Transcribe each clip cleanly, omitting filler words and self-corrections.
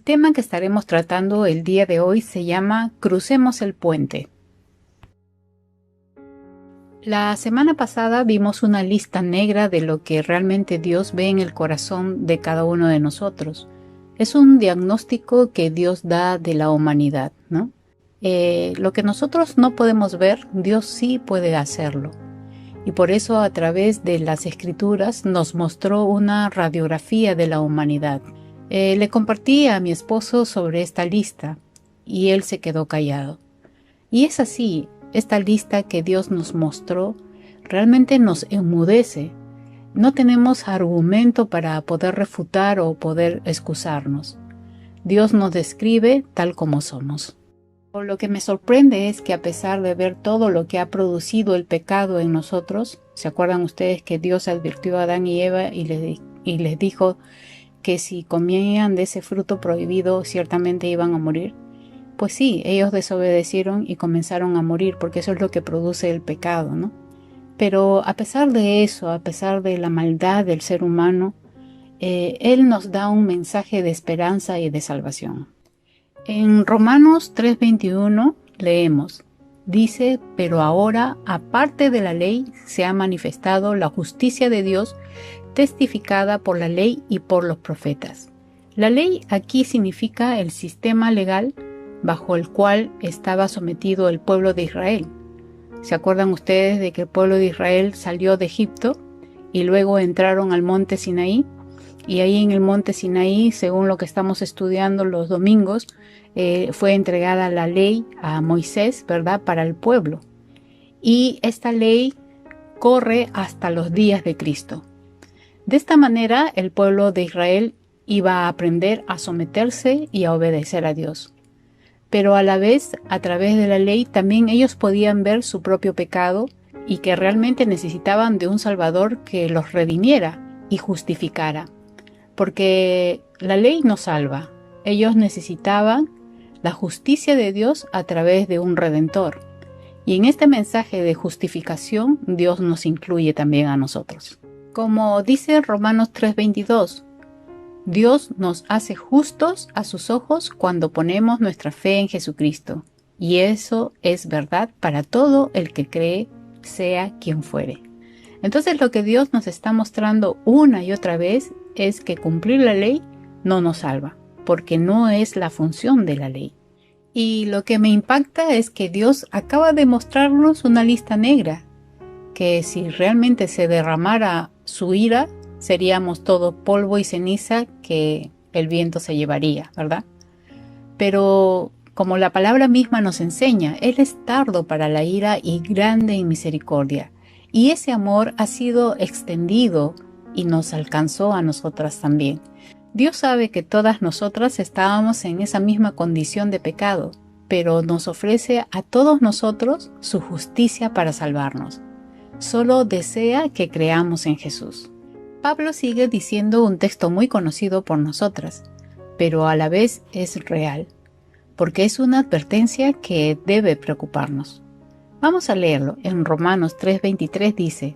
tema que estaremos tratando el día de hoy se llama Crucemos el puente. La semana pasada vimos una lista negra de lo que realmente Dios ve en el corazón de cada uno de nosotros. Es un diagnóstico que Dios da de la humanidad, ¿no? Lo que nosotros no podemos ver, Dios sí puede hacerlo. Y por eso a través de las Escrituras nos mostró una radiografía de la humanidad. Le compartí a mi esposo sobre esta lista y él se quedó callado. Y es así, esta lista que Dios nos mostró realmente nos enmudece. No tenemos argumento para poder refutar o poder excusarnos. Dios nos describe tal como somos. Lo que me sorprende es que a pesar de ver todo lo que ha producido el pecado en nosotros, ¿se acuerdan ustedes que Dios advirtió a Adán y Eva y les dijo que si comían de ese fruto prohibido ciertamente iban a morir? Pues sí, ellos desobedecieron y comenzaron a morir porque eso es lo que produce el pecado, ¿no? Pero a pesar de eso, a pesar de la maldad del ser humano, Él nos da un mensaje de esperanza y de salvación. En Romanos 3:21 leemos, dice, pero ahora, aparte de la ley, se ha manifestado la justicia de Dios, testificada por la ley y por los profetas. La ley aquí significa el sistema legal bajo el cual estaba sometido el pueblo de Israel. ¿Se acuerdan ustedes de que el pueblo de Israel salió de Egipto y luego entraron al monte Sinaí? Y ahí en el monte Sinaí, según lo que estamos estudiando los domingos, fue entregada la ley a Moisés, ¿verdad?, para el pueblo. Y esta ley corre hasta los días de Cristo. De esta manera, el pueblo de Israel iba a aprender a someterse y a obedecer a Dios. Pero a la vez, a través de la ley, también ellos podían ver su propio pecado y que realmente necesitaban de un Salvador que los redimiera y justificara. Porque la ley no salva. Ellos necesitaban la justicia de Dios a través de un Redentor. Y en este mensaje de justificación, Dios nos incluye también a nosotros. Como dice Romanos 3:22, Dios nos hace justos a sus ojos cuando ponemos nuestra fe en Jesucristo. Y eso es verdad para todo el que cree, sea quien fuere. Entonces lo que Dios nos está mostrando una y otra vez es que cumplir la ley no nos salva, porque no es la función de la ley. Y lo que me impacta es que Dios acaba de mostrarnos una lista negra, que si realmente se derramara su ira, seríamos todo polvo y ceniza que el viento se llevaría, ¿verdad? Pero como la palabra misma nos enseña, Él es tardo para la ira y grande en misericordia. Y ese amor ha sido extendido y nos alcanzó a nosotras también. Dios sabe que todas nosotras estábamos en esa misma condición de pecado, pero nos ofrece a todos nosotros su justicia para salvarnos. Solo desea que creamos en Jesús. Pablo sigue diciendo un texto muy conocido por nosotras, pero a la vez es real, porque es una advertencia que debe preocuparnos. Vamos a leerlo. En Romanos 3:23 dice,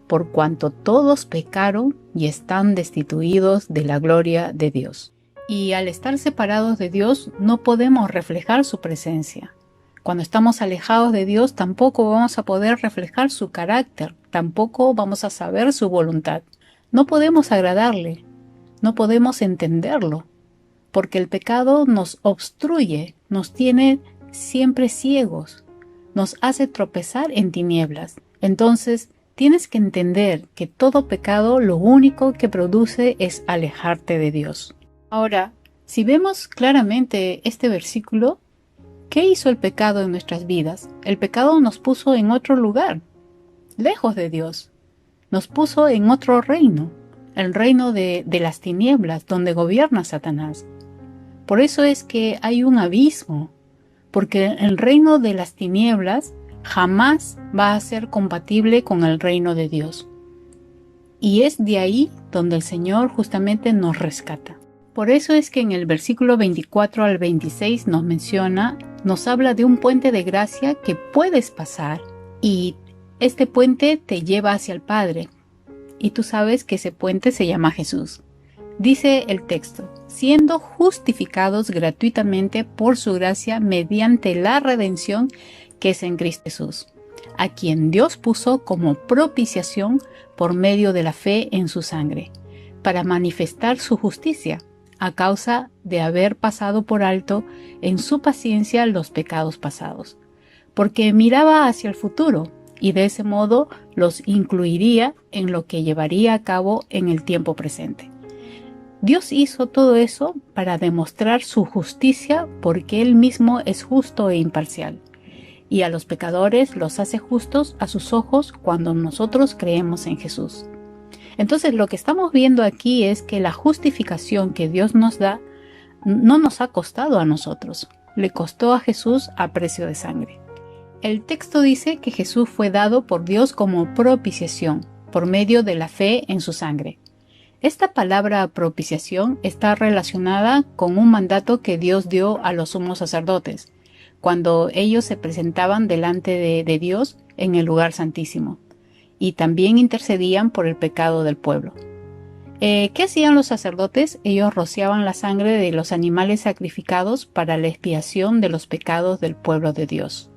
por cuanto todos pecaron y están destituidos de la gloria de Dios. Y al estar separados de Dios no podemos reflejar su presencia. Cuando estamos alejados de Dios tampoco vamos a poder reflejar su carácter, tampoco vamos a saber su voluntad. No podemos agradarle, no podemos entenderlo, porque el pecado nos obstruye, nos tiene siempre ciegos, nos hace tropezar en tinieblas. Entonces, tienes que entender que todo pecado lo único que produce es alejarte de Dios. Ahora, si vemos claramente este versículo, ¿qué hizo el pecado en nuestras vidas? El pecado nos puso en otro lugar, lejos de Dios. Nos puso en otro reino, el reino de las tinieblas, donde gobierna Satanás. Por eso es que hay un abismo, porque el reino de las tinieblas jamás va a ser compatible con el reino de Dios. Y es de ahí donde el Señor justamente nos rescata. Por eso es que en el versículo 24 al 26 nos habla de un puente de gracia que puedes pasar y este puente te lleva hacia el Padre. Y tú sabes que ese puente se llama Jesús. Dice el texto, siendo justificados gratuitamente por su gracia mediante la redención que es en Cristo Jesús, a quien Dios puso como propiciación por medio de la fe en su sangre, para manifestar su justicia, a causa de haber pasado por alto en su paciencia los pecados pasados, porque miraba hacia el futuro, y de ese modo los incluiría en lo que llevaría a cabo en el tiempo presente. Dios hizo todo eso para demostrar su justicia, porque Él mismo es justo e imparcial, y a los pecadores los hace justos a sus ojos cuando nosotros creemos en Jesús. Entonces, lo que estamos viendo aquí es que la justificación que Dios nos da no nos ha costado a nosotros, le costó a Jesús a precio de sangre. El texto dice que Jesús fue dado por Dios como propiciación, por medio de la fe en su sangre. Esta palabra propiciación está relacionada con un mandato que Dios dio a los sumos sacerdotes, cuando ellos se presentaban delante de Dios en el lugar santísimo, y también intercedían por el pecado del pueblo. ¿Qué hacían los sacerdotes? Ellos rociaban la sangre de los animales sacrificados para la expiación de los pecados del pueblo de Dios.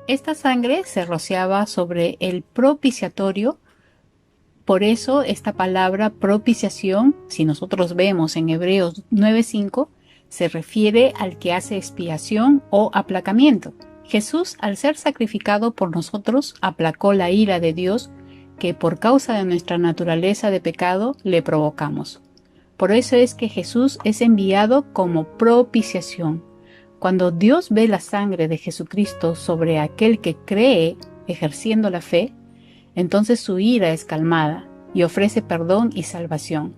Esta sangre se rociaba sobre el propiciatorio. Por eso esta palabra propiciación, si nosotros vemos en Hebreos 9:5, se refiere al que hace expiación o aplacamiento. Jesús, al ser sacrificado por nosotros, aplacó la ira de Dios que por causa de nuestra naturaleza de pecado le provocamos. Por eso es que Jesús es enviado como propiciación. Cuando Dios ve la sangre de Jesucristo sobre aquel que cree ejerciendo la fe, entonces su ira es calmada y ofrece perdón y salvación.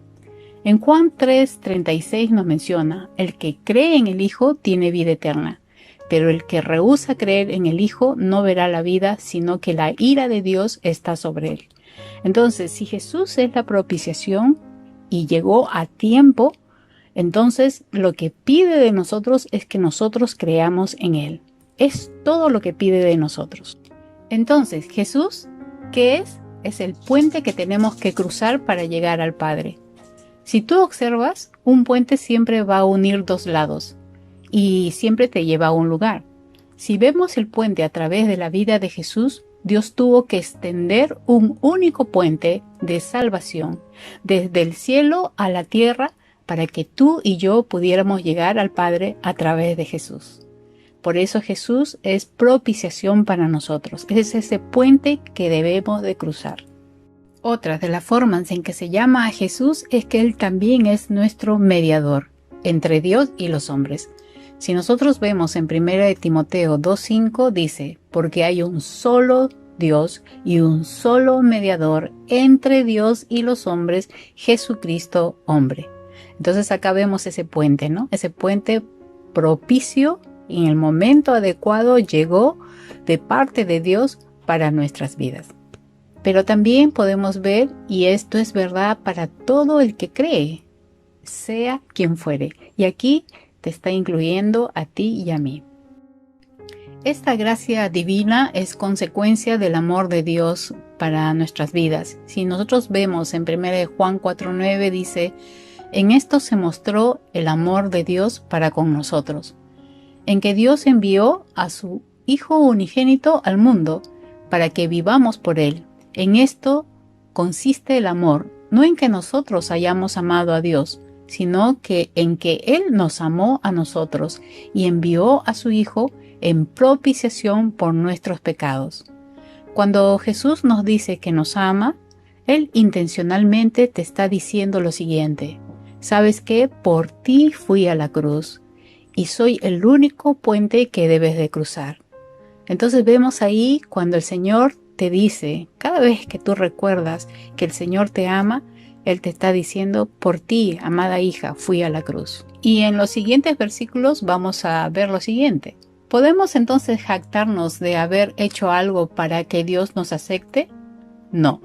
En Juan 3:36 nos menciona: el que cree en el Hijo tiene vida eterna, pero el que rehúsa creer en el Hijo no verá la vida, sino que la ira de Dios está sobre él. Entonces, si Jesús es la propiciación y llegó a tiempo, entonces lo que pide de nosotros es que nosotros creamos en Él. Es todo lo que pide de nosotros. Entonces, Jesús, ¿qué es? Es el puente que tenemos que cruzar para llegar al Padre. Si tú observas, un puente siempre va a unir dos lados y siempre te lleva a un lugar. Si vemos el puente a través de la vida de Jesús, Dios tuvo que extender un único puente de salvación desde el cielo a la tierra para que tú y yo pudiéramos llegar al Padre a través de Jesús. Por eso Jesús es propiciación para nosotros. Es ese puente que debemos de cruzar. Otra de las formas en que se llama a Jesús es que Él también es nuestro mediador entre Dios y los hombres. Si nosotros vemos en 1 Timoteo 2:5 dice: porque hay un solo Dios y un solo mediador entre Dios y los hombres, Jesucristo hombre. Entonces acá vemos ese puente, ¿no? Ese puente propicio y en el momento adecuado llegó de parte de Dios para nuestras vidas. Pero también podemos ver, y esto es verdad para todo el que cree, sea quien fuere. Y aquí te está incluyendo a ti y a mí. Esta gracia divina es consecuencia del amor de Dios para nuestras vidas. Si nosotros vemos en 1 Juan 4:9 dice: en esto se mostró el amor de Dios para con nosotros, en que Dios envió a su Hijo unigénito al mundo para que vivamos por Él. En esto consiste el amor, no en que nosotros hayamos amado a Dios, sino que en que Él nos amó a nosotros y envió a su Hijo en propiciación por nuestros pecados. Cuando Jesús nos dice que nos ama, Él intencionalmente te está diciendo lo siguiente: ¿sabes qué? Por ti fui a la cruz y soy el único puente que debes de cruzar. Entonces vemos ahí cuando el Señor te dice, cada vez que tú recuerdas que el Señor te ama, Él te está diciendo: por ti, amada hija, fui a la cruz. Y en los siguientes versículos vamos a ver lo siguiente. ¿Podemos entonces jactarnos de haber hecho algo para que Dios nos acepte? No,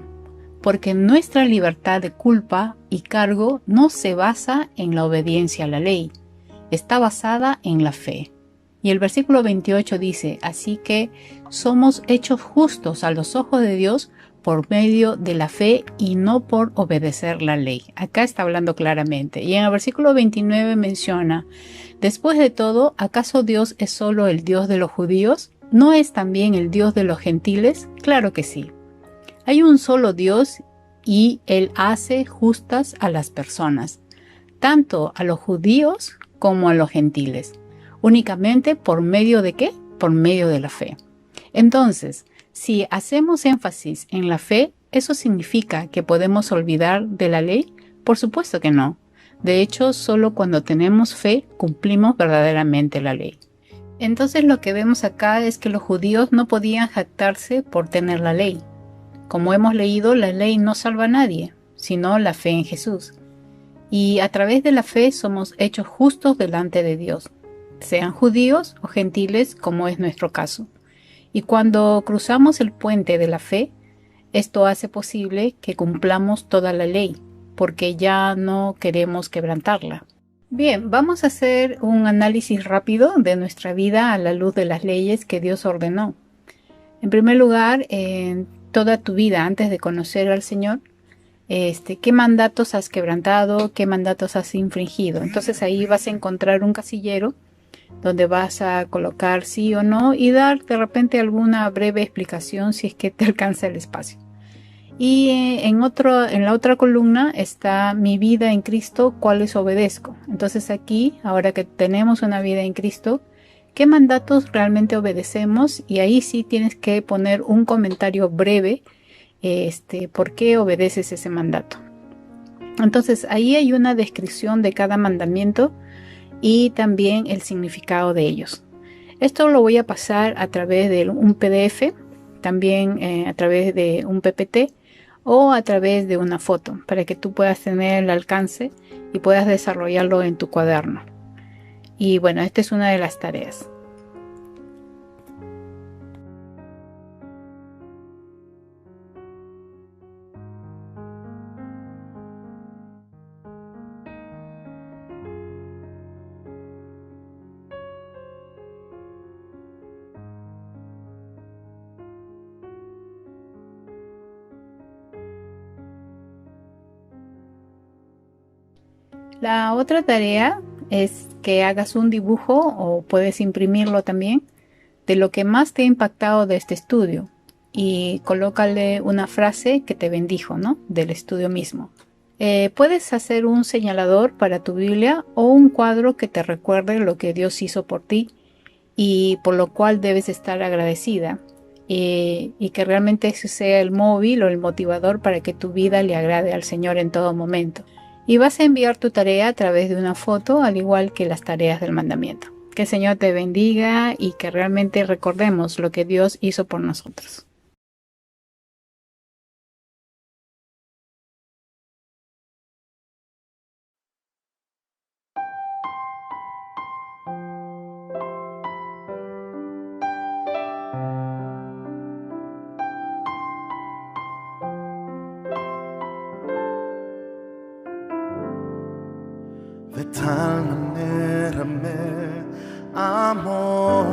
porque nuestra libertad de culpa y cargo no se basa en la obediencia a la ley, está basada en la fe. Y el versículo 28 dice: así que somos hechos justos a los ojos de Dios por medio de la fe y no por obedecer la ley. Acá está hablando claramente. Y en el versículo 29 menciona: después de todo, ¿acaso Dios es solo el Dios de los judíos? ¿No es también el Dios de los gentiles? Claro que sí. Hay un solo Dios y Él hace justas a las personas, tanto a los judíos como a los gentiles. ¿Únicamente por medio de qué? Por medio de la fe. Entonces, si hacemos énfasis en la fe, ¿eso significa que podemos olvidar de la ley? Por supuesto que no. De hecho, solo cuando tenemos fe cumplimos verdaderamente la ley. Entonces lo que vemos acá es que los judíos no podían jactarse por tener la ley. Como hemos leído, la ley no salva a nadie, sino la fe en Jesús. Y a través de la fe somos hechos justos delante de Dios, sean judíos o gentiles, como es nuestro caso. Y cuando cruzamos el puente de la fe, esto hace posible que cumplamos toda la ley, porque ya no queremos quebrantarla. Bien, vamos a hacer un análisis rápido de nuestra vida a la luz de las leyes que Dios ordenó. En primer lugar, en toda tu vida antes de conocer al Señor, ¿qué mandatos has quebrantado? ¿Qué mandatos has infringido? Entonces ahí vas a encontrar un casillero donde vas a colocar sí o no y dar de repente alguna breve explicación si es que te alcanza el espacio. Y en la otra columna está mi vida en Cristo, ¿cuáles obedezco? Entonces aquí, ahora que tenemos una vida en Cristo, ¿qué mandatos realmente obedecemos? Y ahí sí tienes que poner un comentario breve, ¿por qué obedeces ese mandato? Entonces ahí hay una descripción de cada mandamiento y también el significado de ellos. Esto lo voy a pasar a través de un PDF, también a través de un PPT o a través de una foto, para que tú puedas tener el alcance y puedas desarrollarlo en tu cuaderno. Y bueno, esta es una de las tareas. La otra tarea es que hagas un dibujo, o puedes imprimirlo también, de lo que más te ha impactado de este estudio y colócale una frase que te bendijo, ¿no? Del estudio mismo. Puedes hacer un señalador para tu Biblia o un cuadro que te recuerde lo que Dios hizo por ti y por lo cual debes estar agradecida, y que realmente ese sea el móvil o el motivador para que tu vida le agrade al Señor en todo momento. Y vas a enviar tu tarea a través de una foto, al igual que las tareas del mandamiento. Que el Señor te bendiga y que realmente recordemos lo que Dios hizo por nosotros. De tal manera me amó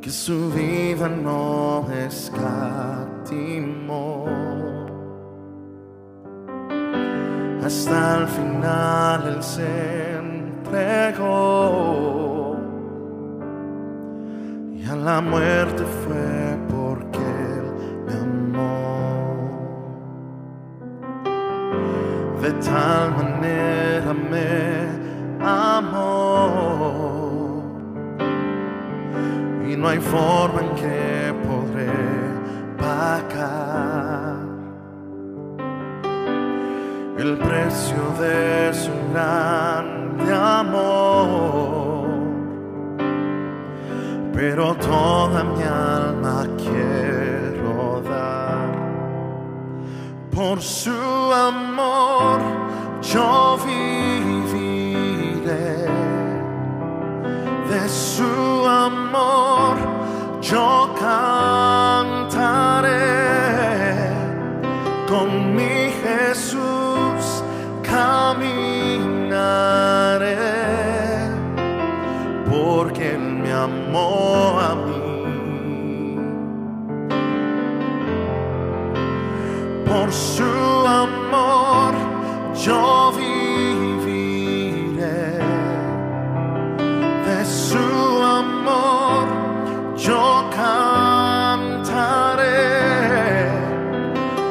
que su vida no escatimó. Hasta el final Él se entregó y a la muerte fue porque Él me amó. De tal manera me amó y no hay forma en que podré pagar el precio de su grande amor. Pero toda mi alma quiero dar por su amor. Yo viviré de su amor, yo cantaré, con mi Jesús caminaré, porque Él me amó a mí. por su amor yo viviré, de su amor yo cantaré,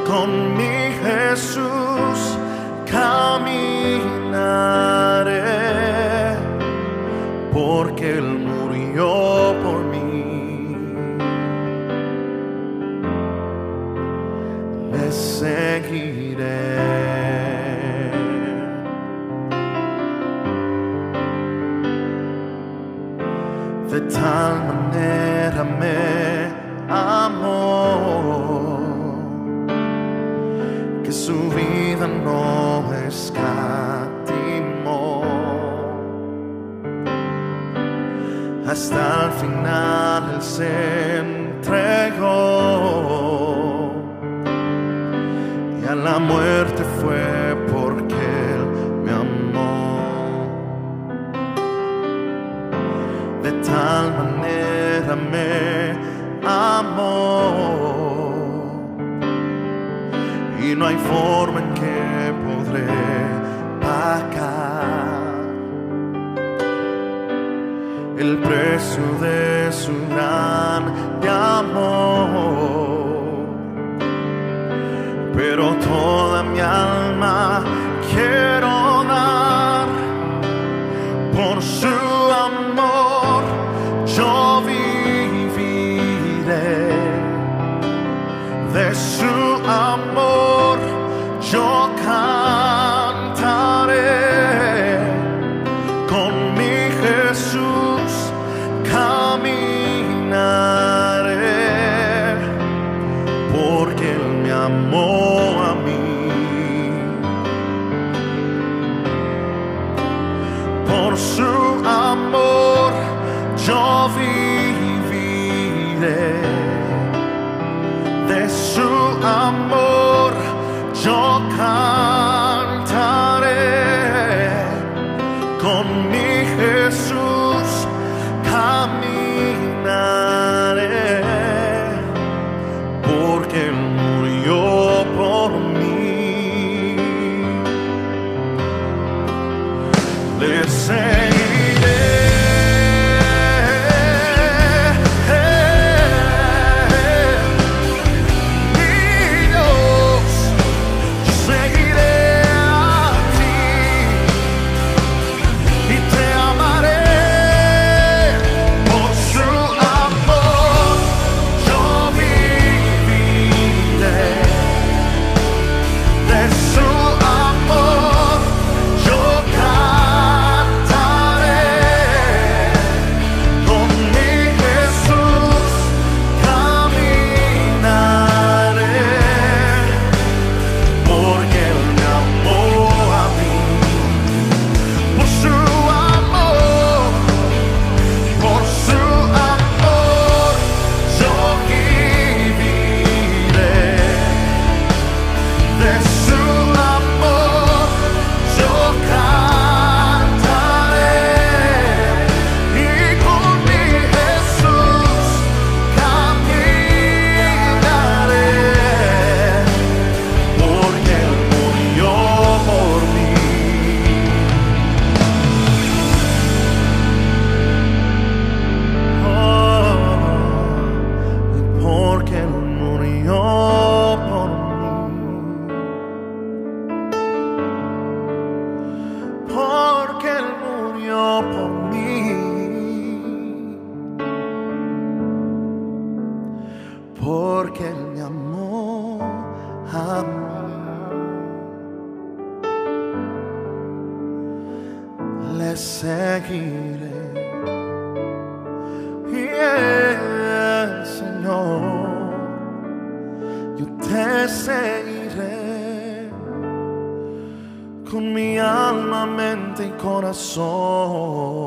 con mi Jesús caminaré, porque Él murió por mí. Le seguiré. De tal manera me amó que su vida no escatimó, hasta el final Él se entregó, y a la muerte fue porque Él me amó. De tal manera me amó, y no hay forma en que podré pagar el precio de su grande amor. Pero toda mi alma quiero dar por su amor, yo viviré, de su amor yo cantaré, con mi Jesús caminaré, porque Él me amó a mí. Por su amor yo viviré, de su amor yo cantaré, con mi Jesús caminaré, porque Él murió por mí. Le seguiré. Porque Él me amó a mí. Le seguiré, y el Señor, yo te seguiré con mi alma, mente y corazón.